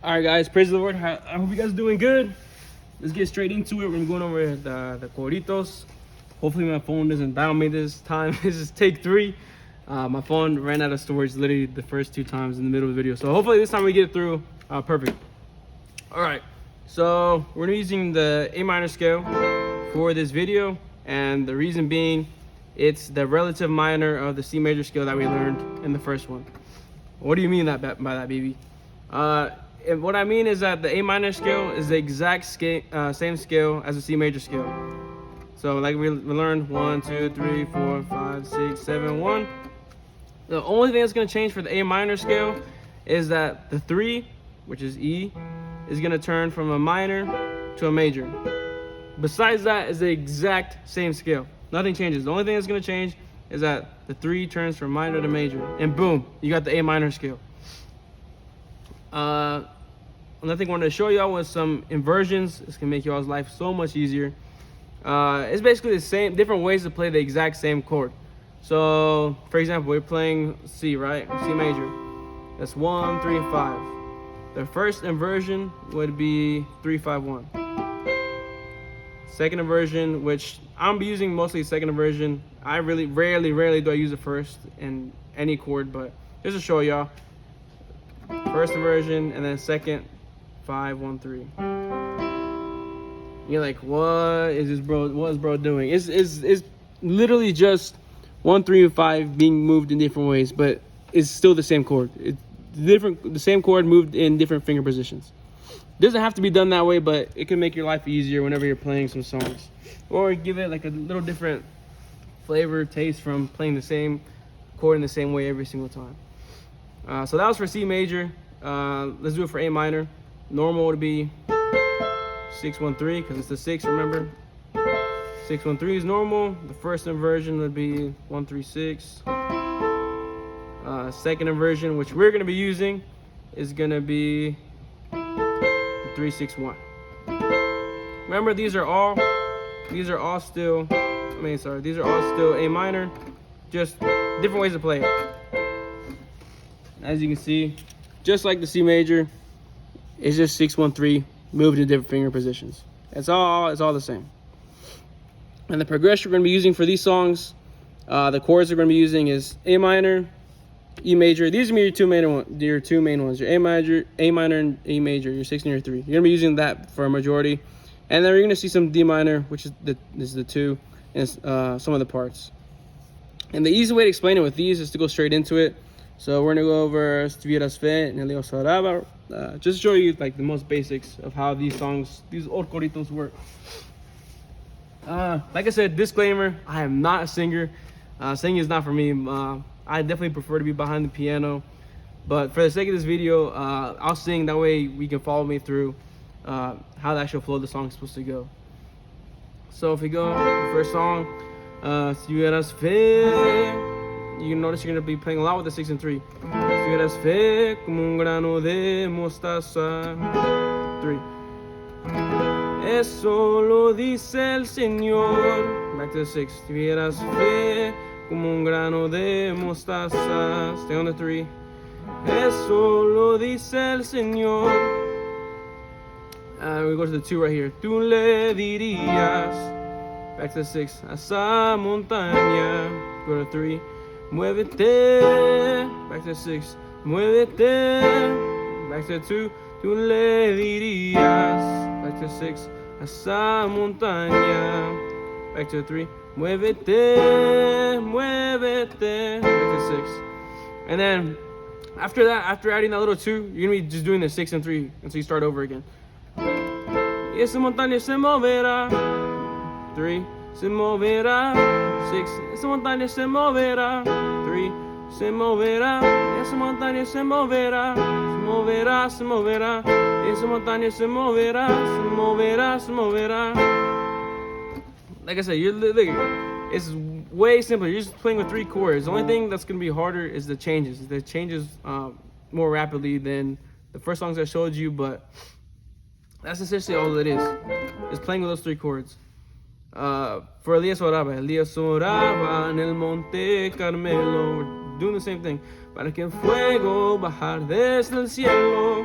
All right, guys, praise the Lord. I hope you guys are doing good. Let's get straight into it. We're going over the Coritos. Hopefully my phone doesn't die on me this time. This is take 3. My phone ran out of storage literally the first 2 times in the middle of the video. So hopefully this time we get it through perfect. All right, so we're using the A minor scale for this video. And the reason being, it's the relative minor of the C major scale that we learned in the first one. What do you mean by that, Bibi? And what I mean is that the A minor scale is the exact same scale as the C major scale. So like we learned 1, 2, 3, 4, 5, 6, 7, 1. The only thing that's going to change for the A minor scale is that the 3, which is E, is going to turn from a minor to a major. Besides that, is the exact same scale. Nothing changes. The only thing that's going to change is that the 3 turns from minor to major. And boom, you got the A minor scale. Another thing I wanted to show y'all was some inversions. This can make y'all's life so much easier. It's basically the same, different ways to play the exact same chord. So, for example, we're playing C, right? C major. That's 1, 3, 5. The first inversion would be 3, 5, 1. Second inversion, which I'm using mostly second inversion. I really rarely do I use the first in any chord, but just to show y'all. First inversion and then second, 5, 1, 3. You're like, what is this bro? What is bro doing? It's literally just 1, 3, and 5 being moved in different ways, but it's still the same chord. It's different, the same chord moved in different finger positions. It doesn't have to be done that way, but it can make your life easier whenever you're playing some songs, or give it like a little different flavor, taste from playing the same chord in the same way every single time. So that was for C major. Let's do it for A minor. Normal would be 6, 1, 3 because it's the 6. Remember, 6, 1, 3 is normal. The first inversion would be 1, 3, 6. Second inversion, which we're gonna be using, is gonna be 3, 6, 1. Remember, these are all still. These are all still A minor, just different ways to play it. As you can see, just like the C major, it's just 6, 1, 3 moved to different finger positions. It's all the same. And the progression we're going to be using for these songs, the chords we're going to be using is A minor, E major. These are your two main ones. Your A major, and E major. Your 6 and your 3. You're going to be using that for a majority. And then we're going to see some D minor, which is the 2, and some of the parts. And the easy way to explain it with these is to go straight into it. So we're gonna go over Estuvieras Fe and Leo Saraba, just to show you like the most basics of how these songs, these old Coritos work. Like I said, disclaimer, I am not a singer. Singing is not for me. I definitely prefer to be behind the piano. But for the sake of this video, I'll sing, that way we can follow me through how the actual flow of the song is supposed to go. So if we go, the first song, Estuvieras Fe. You can notice you're going to be playing a lot with the 6 and 3. Si hubieras fe como un grano de mostaza. 3. Eso lo dice el Señor. Back to the 6. Si hubieras fe como un grano de mostaza. Stay on the 3. Eso lo dice el Señor. We go to the 2 right here. Tú le dirías. Back to the 6. A esa montaña. Go to 3. Muévete, back to 6. Muévete, back to 2. Tú le dirías, back to 6. A esa montaña, back to 3. Muévete, muévete, back to 6. And then after that, after adding that little 2, you're gonna be just doing the 6 and 3 until you start over again. Y esa montaña se moverá. 3. Se moverá. 6. Esa montaña se moverá. 3. Se moverá. Esa montaña se moverá. Se moverá, se moverá. Esa montaña se moverá. Se moverá, se moverá. Like I said, it's way simpler. You're just playing with 3 chords. The only thing that's going to be harder is the changes. The changes more rapidly than the first songs I showed you, but that's essentially all it is. It's playing with those 3 chords. For Elías oraba en el monte Carmelo. We're doing the same thing. Para que el fuego bajar desde el cielo.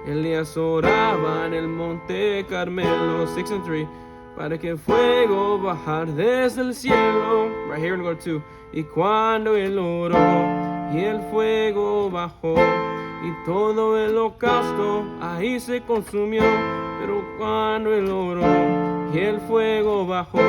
Elías oraba en el monte Carmelo, 6 and 3, para que el fuego bajar desde el cielo. Right here, we're gonna go to 2. Y cuando él oró, y el fuego bajó, y todo el holocausto ahí se consumió. Pero cuando él oró, y el fuego bajó,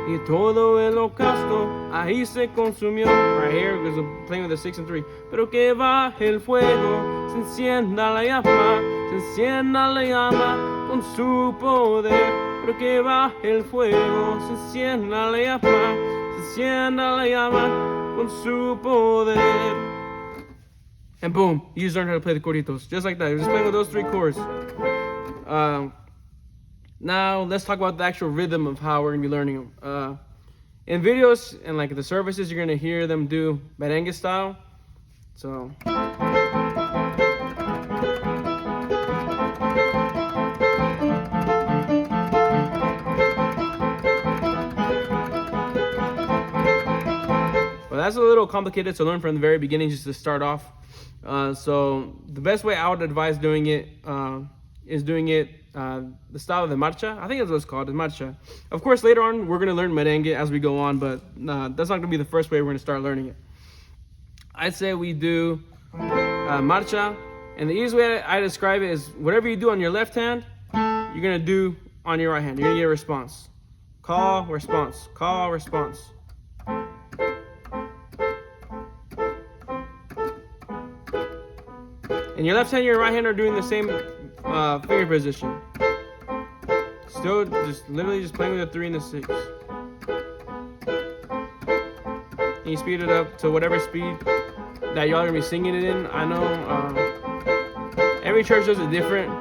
y todo el holocausto ahí se consumió. Right here, because I'm playing with the 6 and 3. Pero que baje el fuego, se encienda la llama, se encienda la llama con su poder. Pero que baje el fuego, se encienda la llama, se encienda la llama con su poder. And boom, you just learned how to play the Coritos. Just like that. You're just playing with those 3 chords. Now, let's talk about the actual rhythm of how we're going to be learning them. In videos and like the services, you're going to hear them do merengue style. So... But that's a little complicated to learn from the very beginning, just to start off. So the best way I would advise doing it is doing it the style of the marcha. I think that's what it's called, the marcha. Of course, later on, we're going to learn merengue as we go on, but that's not going to be the first way we're going to start learning it. I'd say we do marcha, and the easiest way I describe it is whatever you do on your left hand, you're going to do on your right hand. You're going to get a response. Call, response. Call, response. And your left hand and your right hand are doing the same finger position. Still just literally just playing with the 3 and the 6. And you speed it up to whatever speed that y'all are gonna be singing it in. I know every church does it different.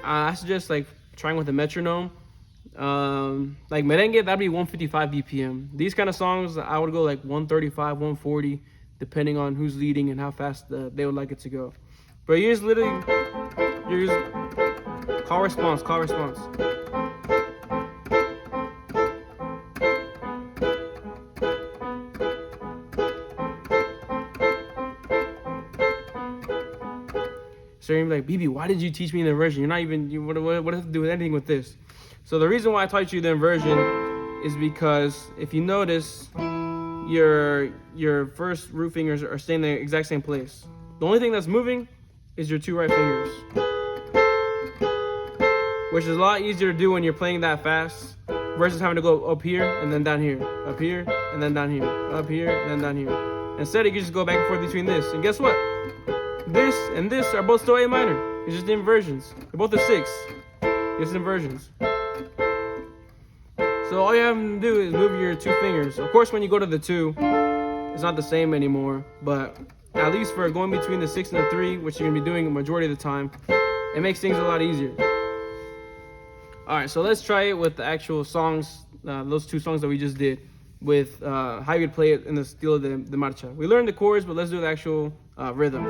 I suggest like trying with a metronome. Like merengue, that'd be 155 BPM. These kind of songs, I would go like 135, 140, depending on who's leading and how fast they would like it to go. But you just literally, you just call response, call response. So you're like, Bibi, why did you teach me the inversion? You're not even, what does it have to do with anything with this? So the reason why I taught you the inversion is because if you notice, your first root fingers are staying in the exact same place. The only thing that's moving is your 2 right fingers, which is a lot easier to do when you're playing that fast versus having to go up here and then down here, up here and then down here, up here and then down here. Instead, you can just go back and forth between this. And guess what? This and this are both still A minor. It's just inversions. They're both the 6. It's inversions. So all you have to do is move your 2 fingers. Of course, when you go to the 2, it's not the same anymore. But at least for going between the 6 and the 3, which you're gonna be doing a majority of the time, it makes things a lot easier. All right, so let's try it with the actual songs, those 2 songs that we just did, with how you would play it in the style of the marcha. We learned the chords, but let's do the actual rhythm.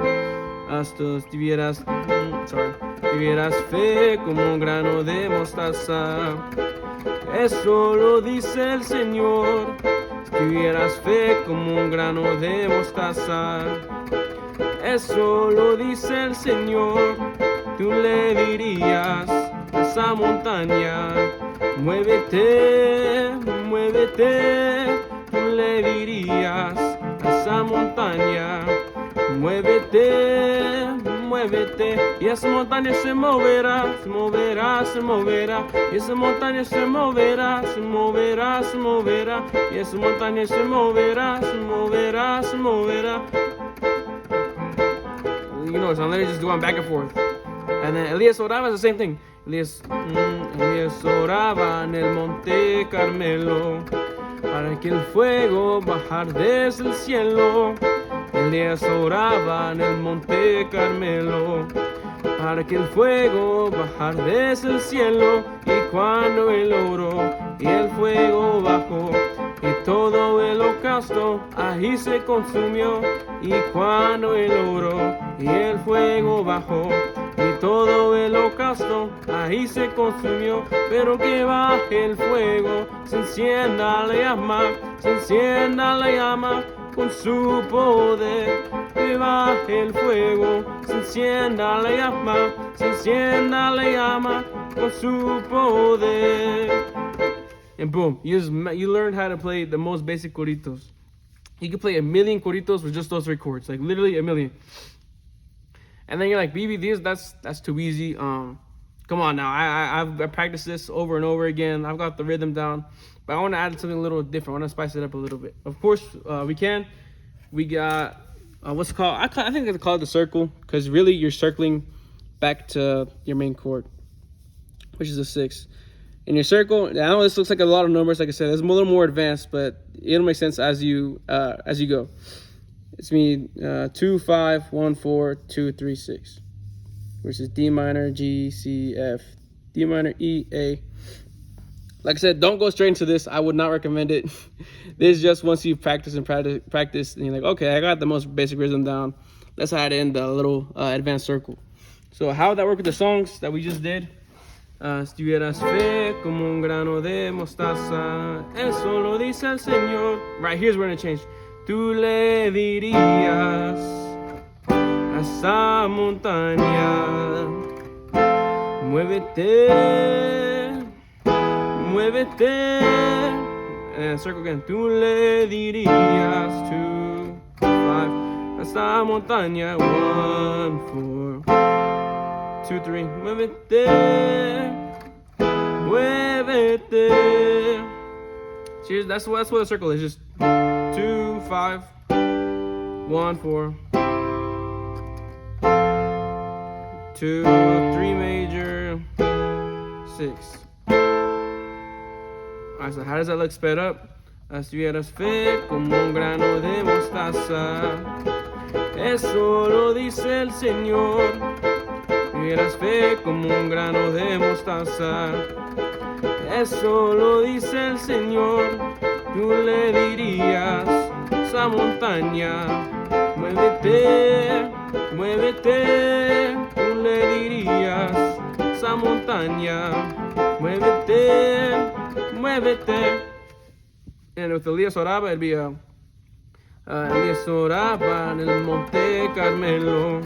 Tuvieras fe como un grano de mostaza. Eso lo dice el Señor. Si tuvieras fe como un grano de mostaza, eso lo dice el Señor. Tú le dirías a esa montaña, muévete, muévete. Tú le dirías a esa montaña, muévete, muévete. Y esa montaña se moverá, se moverá, se moverá. Y esa montaña se moverá, se moverá, se moverá. Y esa montaña se moverá, se moverá, se moverá. You know, so I'm literally just going back and forth. And then Elías oraba is the same thing. Elías oraba en el monte Carmelo, para que el fuego bajar desde el cielo. Elías oraba en el monte Carmelo, para que el fuego bajar desde el cielo. Y cuando él oró y el fuego bajó, y todo el holocausto ahí se consumió. Y cuando él oró y el fuego bajó, y todo el holocausto ahí se consumió. Pero que baje el fuego, se encienda la llama, se encienda la llama con su poder. que baje el fuego, se encienda la llama con su poder. And boom, you learned how to play the most basic Coritos. You can play a million Coritos with just those 3 chords, like literally a million. And then you're like, Bibi, that's too easy. Come on now, I've practiced this over and over again. I've got the rhythm down, but I want to add something a little different. I want to spice it up a little bit. Of course, we can. We got what's it called? I think it's called the circle, because really you're circling back to your main chord, which is a 6. In your circle, I know this looks like a lot of numbers. Like I said, it's a little more advanced, but it'll make sense as you go. It's me 2 5 1 4 2 3 6, which is D minor, G, C, F, D minor, E, A. Like I said, don't go straight into this. I would not recommend it. This is just once you practice, and you're like, okay, I got the most basic rhythm down. Let's add in the little advanced circle. So how would that work with the songs that we just did? Si tuvieras fe como un grano de mostaza, eso lo dice el Señor. Right, here's where we're gonna change. Tú le dirías a esa montaña, muévete, muévete. And circle again. Tú le dirías 2 5 a esa montaña, 1 4 2 3, muévete, muévete. Cheers. That's what the circle is. Just 2 5 1 4 2 3 major 6. Alright, so how does that look sped up? Si tuvieras fe como un grano de mostaza, eso lo dice el Señor. Tuvieras fe como un grano de mostaza, eso lo dice el Señor. Tú le dirías esa montaña, muévete, muévete. Tú le dirías esa montaña, muévete, muévete. And with Elías oraba, it'd be Elías oraba en el monte Carmelo,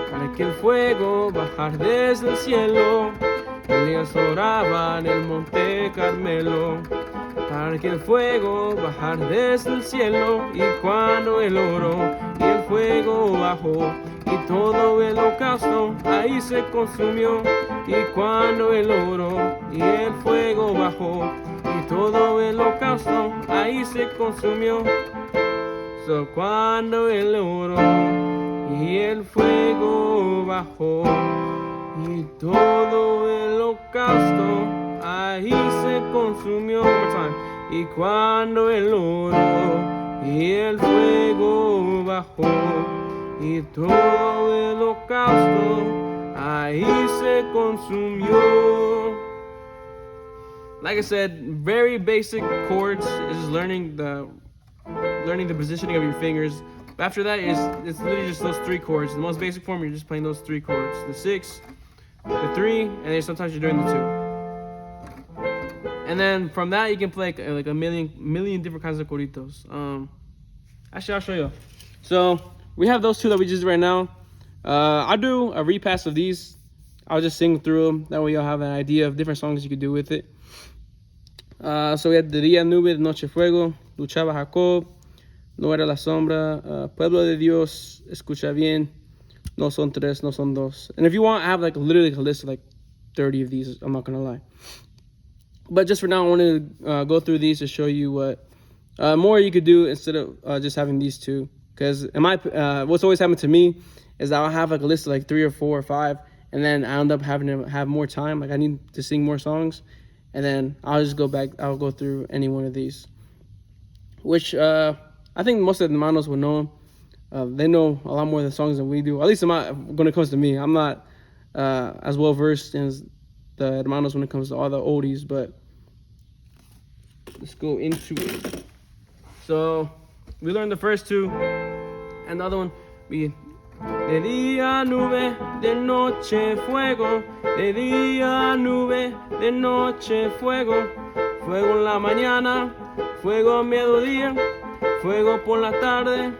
para que el fuego bajar desde el cielo. Elías oraba en el monte Carmelo, para que el fuego bajar desde el cielo. Y cuando él oró y el fuego bajó, y todo el holocausto ahí se consumió. Y cuando él oró y el fuego bajó, y todo el holocausto ahí se consumió. So cuando él oró y el fuego bajó, y todo el holocausto ahí se consumió. One more time. Y cuando él oró y el fuego bajó, y todo el holocausto ahí se consumió. Like I said, very basic chords. It's just learning the positioning of your fingers. But after that, it's literally just those 3 chords. The most basic form, you're just playing those 3 chords: the 6, the 3, and then sometimes you're doing the 2. And then from that, you can play like a million different kinds of Coritos. Actually, I'll show you. So we have those 2 that we just did right now. I'll do a repass of these. I'll just sing through them. That way you'll have an idea of different songs you could do with it. So we had De Día Nube, De Noche Fuego, Luchaba Jacob, No Era la Sombra, Pueblo de Dios, Escucha Bien, No Son Tres, No Son Dos. And if you want, I have like literally a list of like 30 of these. I'm not gonna lie. But just for now, I want to go through these to show you what more you could do instead of just having these 2. Because what's always happened to me is that I'll have like a list of like 3 or 4 or 5, and then I end up having to have more time. Like I need to sing more songs, and then I'll just go back. I'll go through any one of these, which I think most of the hermanos will know. They know a lot more of the songs than we do. At least when it comes to me, I'm not as well versed as the hermanos when it comes to all the oldies. But let's go into it. So we learned the first 2, and the other one we. De día nube, de noche fuego, de día nube, de noche fuego, fuego en la mañana, fuego a mediodía, fuego por la tarde,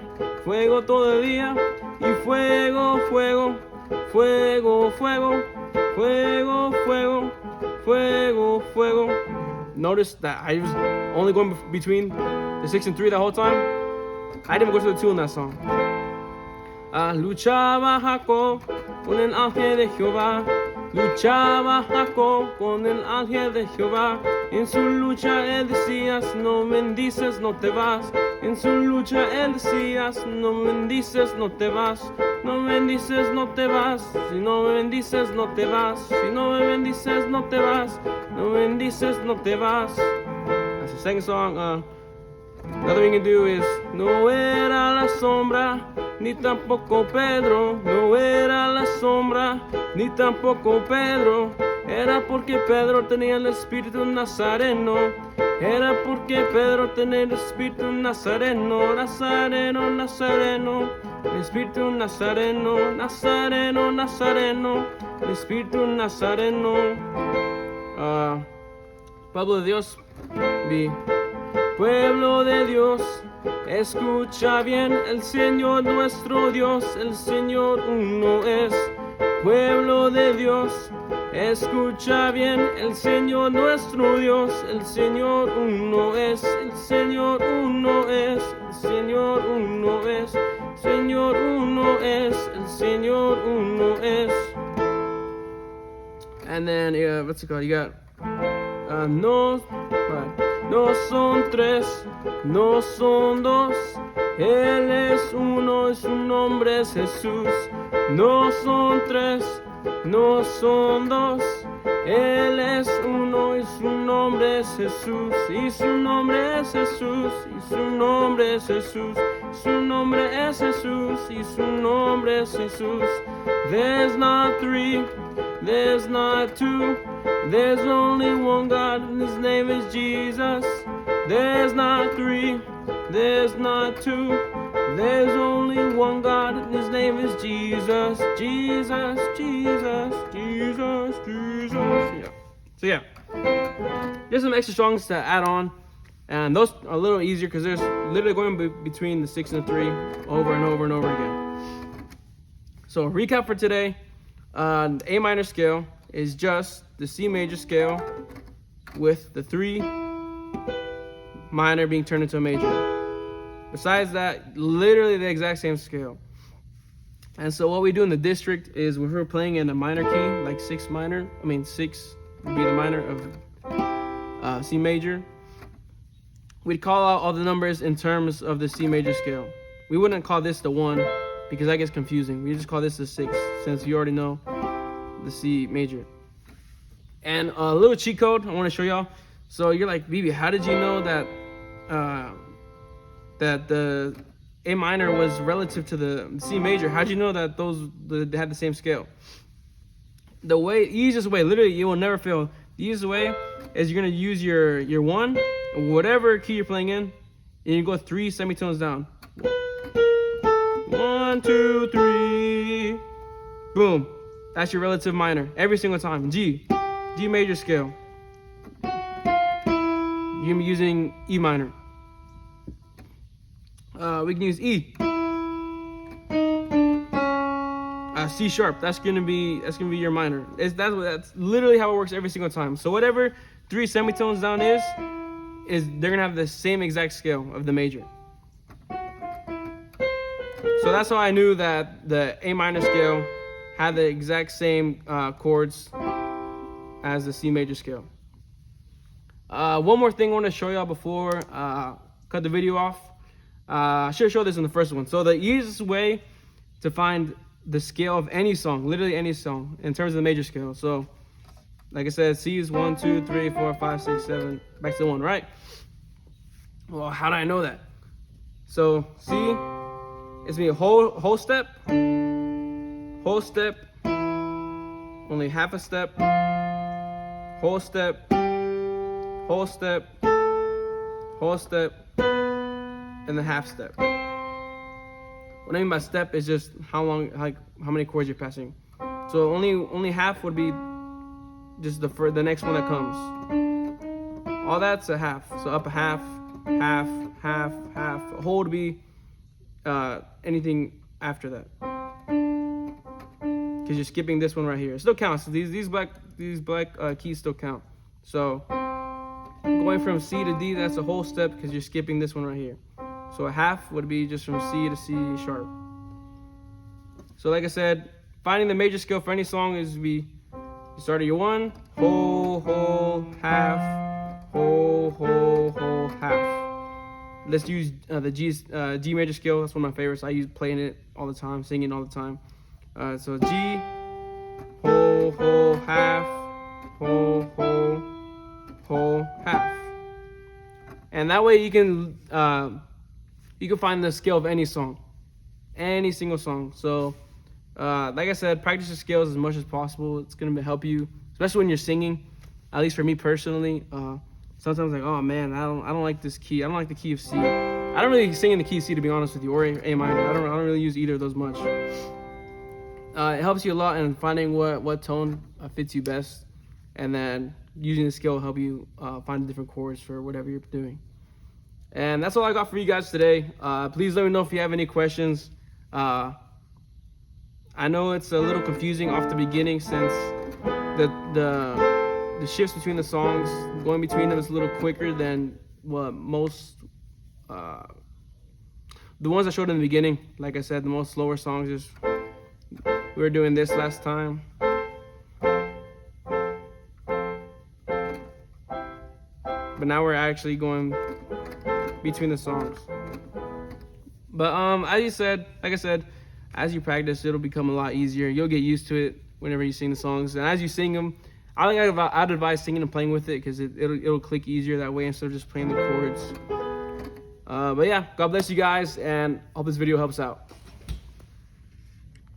fuego todo el día, y fuego, fuego, fuego, fuego, fuego, fuego, fuego, fuego. Notice that I was only going between the 6 and 3 the whole time. I didn't even go to the 2 in that song. Luchaba Jacob con el ángel de Jehová. Luchaba Jacob con el ángel de Jehová. En su lucha él decía, si no bendices no te vas. En su lucha él decía, si no bendices no te vas. No bendices no te vas. Si no me bendices no te vas. Si no me bendices no te vas. No bendices no te vas. That's the second song. Another thing you can do is, no era la sombra, ni tampoco Pedro. No era la sombra, ni tampoco Pedro. Era porque Pedro tenía el espíritu nazareno. Era porque Pedro tenía el espíritu nazareno. Nazareno, nazareno. El espíritu nazareno. Nazareno, nazareno. El espíritu nazareno. Pueblo de Dios. Pueblo de Dios, escucha bien, el Señor nuestro Dios, el Señor uno es. Pueblo de Dios, escucha bien, el Señor nuestro Dios, el Señor uno es. El Señor uno es, el Señor uno es. Señor uno es, el Señor uno es. And then, what's it called? You got, no son tres, no son dos, Él es uno y su nombre es Jesús. No son tres, no son dos, Él es uno y su nombre es Jesús. Y su nombre es Jesús, y su nombre es Jesús. Su nombre es Jesús, y su nombre es Jesús. There's not three, there's not two, there's only one God, and His name is Jesus. There's not three, there's not two, there's only one God, and His name is Jesus. Jesus, Jesus, Jesus, Jesus. Yeah. So yeah, there's some extra songs to add on, and those are a little easier because there's literally going between the 6 and the 3 over and over and over again. So recap for today, the A minor scale is just the C major scale with the 3 minor being turned into a major. Besides that, literally the exact same scale. And so what we do in the district is when we're playing in a minor key, like 6 would be the minor of C major, we'd call out all the numbers in terms of the C major scale. We wouldn't call this the 1 because that gets confusing. We just call this the 6 since you already know the C major. And a little cheat code I want to show y'all. So you're like, Bibi, how did you know that that the A minor was relative to the C major? How'd you know that they had the same scale? The easiest way, literally you will never fail. The easiest way is you're gonna use your 1, whatever key you're playing in, and you go 3 semitones down. 1, 2, 3. Boom. That's your relative minor every single time. G major scale. You're gonna be using E minor. We can use E. C sharp. That's gonna be your minor. That's literally how it works every single time. So whatever 3 semitones down is they're gonna have the same exact scale of the major. So that's how I knew that the A minor scale had the exact same chords as the C major scale. One more thing I want to show y'all before cut the video off. I should have showed this in the first one. So the easiest way to find the scale of any song, literally any song, in terms of the major scale. So, like I said, C is 1, 2, 3, 4, 5, 6, 7, back to 1, right? Well, how do I know that? So C is me a whole step, only half a step, whole step, whole step, whole step, and the half step. What I mean by step is just how many chords you're passing. So only half would be just the next one that comes. All that's a half. So up a half, half, half, half. A whole would be anything after that, because you're skipping this one right here. It still counts. So these black keys still count. So going from C to D, that's a whole step because you're skipping this one right here. So a half would be just from C to C sharp. So like I said, finding the major scale for any song is you start at your 1, whole, half, whole, half. Let's use the G major scale. That's one of my favorites. I use playing it all the time, singing all the time. So G, whole, half, whole, half. And that way you can find the scale of any song, any single song. So like I said, practice your scales as much as possible. It's gonna help you, especially when you're singing. At least for me personally, sometimes like, oh man, I don't like this key. I don't like the key of C. I don't really sing in the key of C, to be honest with you, or A minor. I don't really use either of those much. It helps you a lot in finding what tone fits you best, and then using the scale will help you find different chords for whatever you're doing. And that's all I got for you guys today. Please let me know if you have any questions. I know it's a little confusing off the beginning, since the shifts between the songs, going between them is a little quicker than what most the ones I showed in the beginning. Like I said, the most slower songs is, we were doing this last time. But now we're actually going between the songs. But like I said, as you practice, it'll become a lot easier. You'll get used to it whenever you sing the songs, and as you sing them, I'd advise singing and playing with it, because it'll click easier that way instead of just playing the chords. But yeah, God bless you guys, and hope this video helps out.